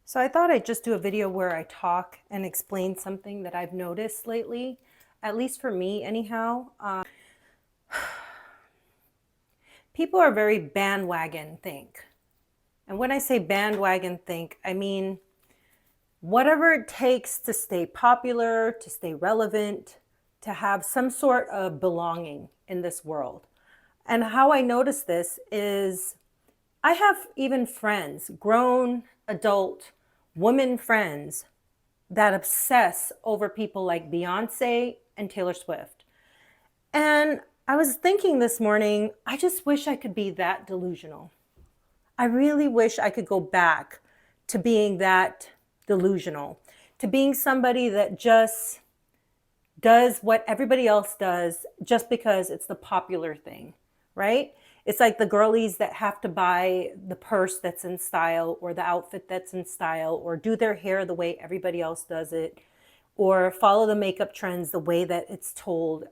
So I thought I'd just do a video where I talk and explain something that I've noticed lately, at least for me anyhow. People are very bandwagon think. And when I say bandwagon think, I mean whatever it takes to stay popular, to stay relevant, to have some sort of belonging in this world. And how I notice this is I have even friends, grown adult women friends that obsess over people like Beyonce and Taylor Swift. And I was thinking this morning, I just wish I could be that delusional. I really wish I could go back to being that delusional, to being somebody that just does what everybody else does just because it's the popular thing, right? It's like the girlies that have to buy the purse that's in style or the outfit that's in style or do their hair the way everybody else does it or follow the makeup trends the way that it's told.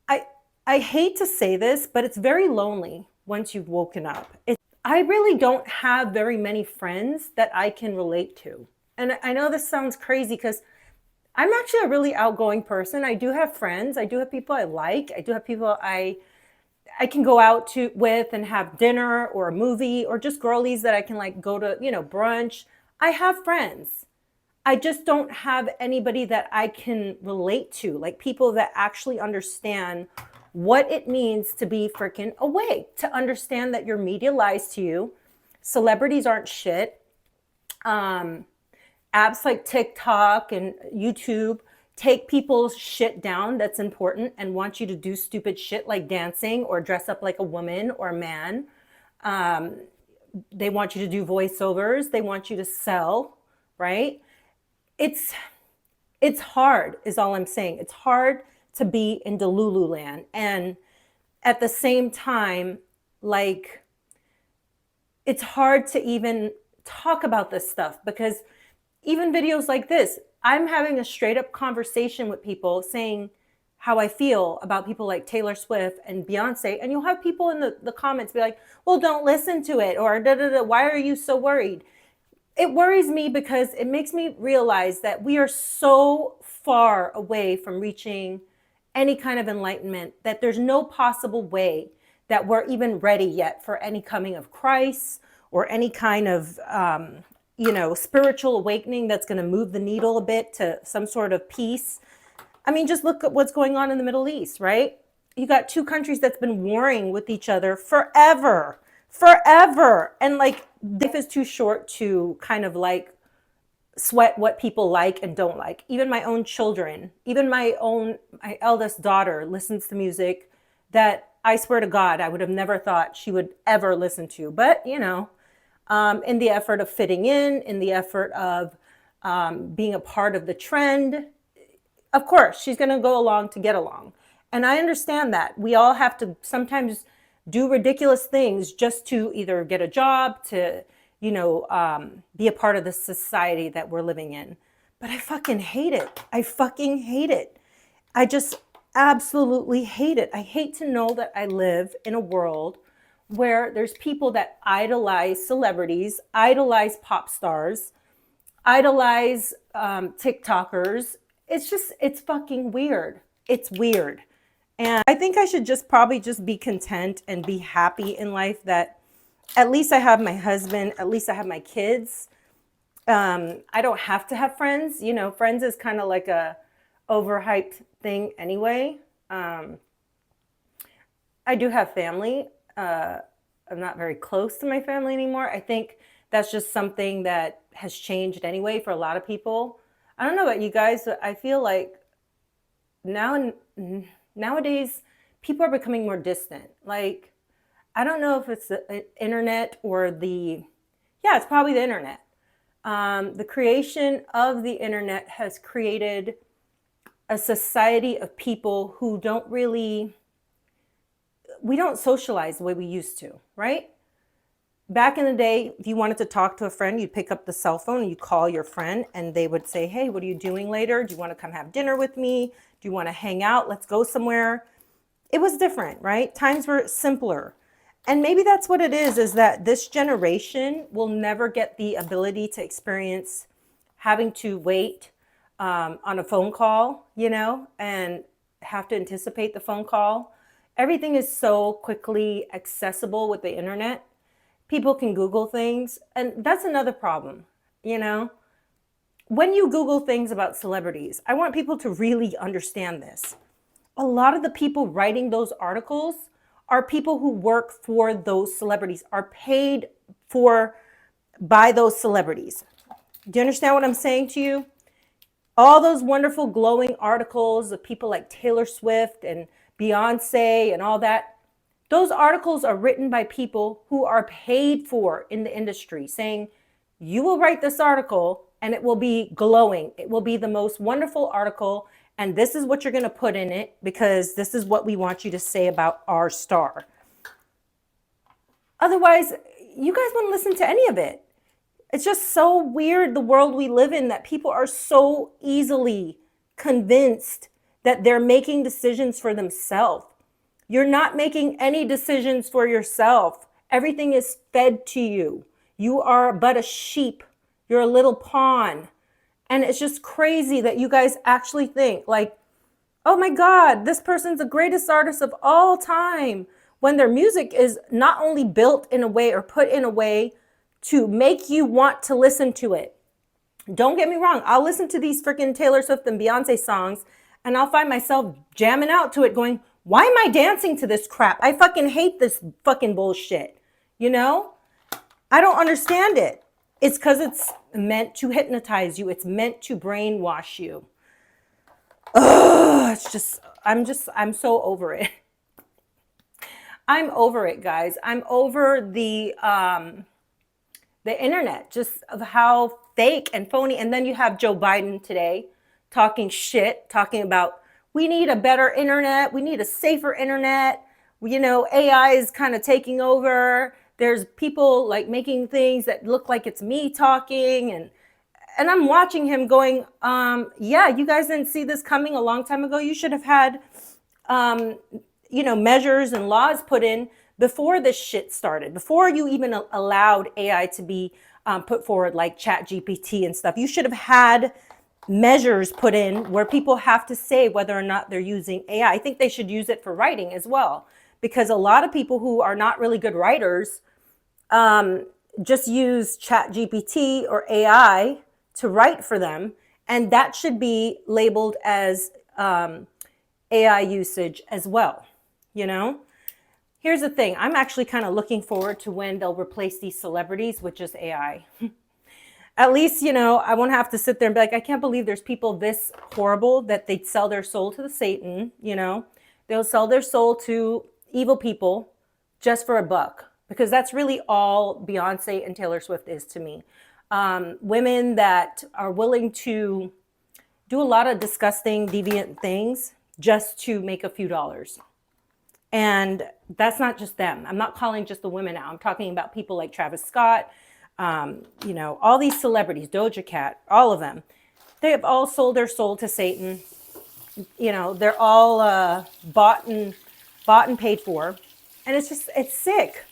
I I hate to say this, but it's very lonely once you've woken up. I really don't have very many friends that I can relate to. And I know this sounds crazy because I'm actually a really outgoing person. I do have friends. I do have people I like. I do have people I can go out to with and have dinner or a movie or just girlies that I can like go to, brunch. I have friends. I just don't have anybody that I can relate to, like people that actually understand what it means to be freaking awake, to understand that your media lies to you. Celebrities aren't shit. Apps like TikTok and YouTube take people's shit down that's important and want you to do stupid shit like dancing or dress up like a woman or a man. They want you to do voiceovers. They want you to sell, right? It's it's hard is all I'm saying. It's hard to be in Delulu land. And at the same time, like, it's hard to even talk about this stuff because even videos like this, I'm having a straight up conversation with people saying how I feel about people like Taylor Swift and Beyonce. And you'll have people in the comments be like, well, don't listen to it, or da da da, why are you so worried? It worries me because it makes me realize that we are so far away from reaching any kind of enlightenment that there's no possible way that we're even ready yet for any coming of Christ or any kind of spiritual awakening that's going to move the needle a bit to some sort of peace. I mean, just look at what's going on in the Middle East, right? You got two countries that's been warring with each other forever. And like, life is too short to kind of like sweat what people like and don't like. Even my own children, even my eldest daughter listens to music that I swear to God, I would have never thought she would ever listen to. But, in the effort of fitting in the effort of being a part of the trend, of course, she's going to go along to get along. And I understand that. We all have to sometimes do ridiculous things just to either get a job, to, be a part of the society that we're living in. But I fucking hate it. I fucking hate it. I just absolutely hate it. I hate to know that I live in a world where there's people that idolize celebrities, idolize pop stars, idolize TikTokers. It's fucking weird. It's weird. And I think I should just probably just be content and be happy in life that at least I have my husband, at least I have my kids. I don't have to have friends. Friends is kind of like a overhyped thing anyway. I do have family. I'm not very close to my family anymore. I think that's just something that has changed anyway for a lot of people. I don't know about you guys, but I feel like nowadays people are becoming more distant. Like, I don't know if it's the internet or it's probably the internet. The creation of the internet has created a society of people who we don't socialize the way we used to, right? Back in the day, if you wanted to talk to a friend, you'd pick up the cell phone and you'd call your friend and they would say, hey, what are you doing later? Do you want to come have dinner with me? Do you want to hang out? Let's go somewhere. It was different, right? Times were simpler. And maybe that's what it is that this generation will never get the ability to experience having to wait on a phone call, and have to anticipate the phone call. Everything is so quickly accessible with the internet. People can Google things, and that's another problem, When you Google things about celebrities, I want people to really understand this. A lot of the people writing those articles are people who work for those celebrities, are paid for by those celebrities. Do you understand what I'm saying to you? All those wonderful glowing articles of people like Taylor Swift and Beyonce and all that, those articles are written by people who are paid for in the industry, saying, you will write this article and it will be glowing. It will be the most wonderful article. And this is what you're going to put in it because this is what we want you to say about our star. Otherwise, you guys wouldn't listen to any of it. It's just so weird, the world we live in, that people are so easily convinced that they're making decisions for themselves. You're not making any decisions for yourself. Everything is fed to you. You are but a sheep. You're a little pawn. And it's just crazy that you guys actually think like, oh my God, this person's the greatest artist of all time, when their music is not only built in a way or put in a way to make you want to listen to it. Don't get me wrong. I'll listen to these freaking Taylor Swift and Beyonce songs and I'll find myself jamming out to it going, why am I dancing to this crap? I fucking hate this fucking bullshit. I don't understand it. It's because it's meant to hypnotize you. It's meant to brainwash you. Ugh, I'm so over it. I'm over it, guys. I'm over the internet, just of how fake and phony. And then you have Joe Biden today talking shit, talking about we need a better internet. We need a safer internet. AI is kind of taking over. There's people like making things that look like it's me talking. And I'm watching him going, yeah, you guys didn't see this coming a long time ago. You should have had, measures and laws put in before this shit started, before you even allowed AI to be put forward like ChatGPT and stuff. You should have had measures put in where people have to say whether or not they're using AI. I think they should use it for writing as well, because a lot of people who are not really good writers just use ChatGPT or AI to write for them. And that should be labeled as AI usage as well. Here's the thing. I'm actually kind of looking forward to when they'll replace these celebrities with just AI. At least, I won't have to sit there and be like, I can't believe there's people this horrible that they'd sell their soul to the Satan, They'll sell their soul to evil people just for a buck, because that's really all Beyonce and Taylor Swift is to me. Women that are willing to do a lot of disgusting, deviant things just to make a few dollars. And that's not just them. I'm not calling just the women out. I'm talking about people like Travis Scott, all these celebrities, Doja Cat, all of them. They have all sold their soul to Satan. They're all bought and paid for. And it's sick.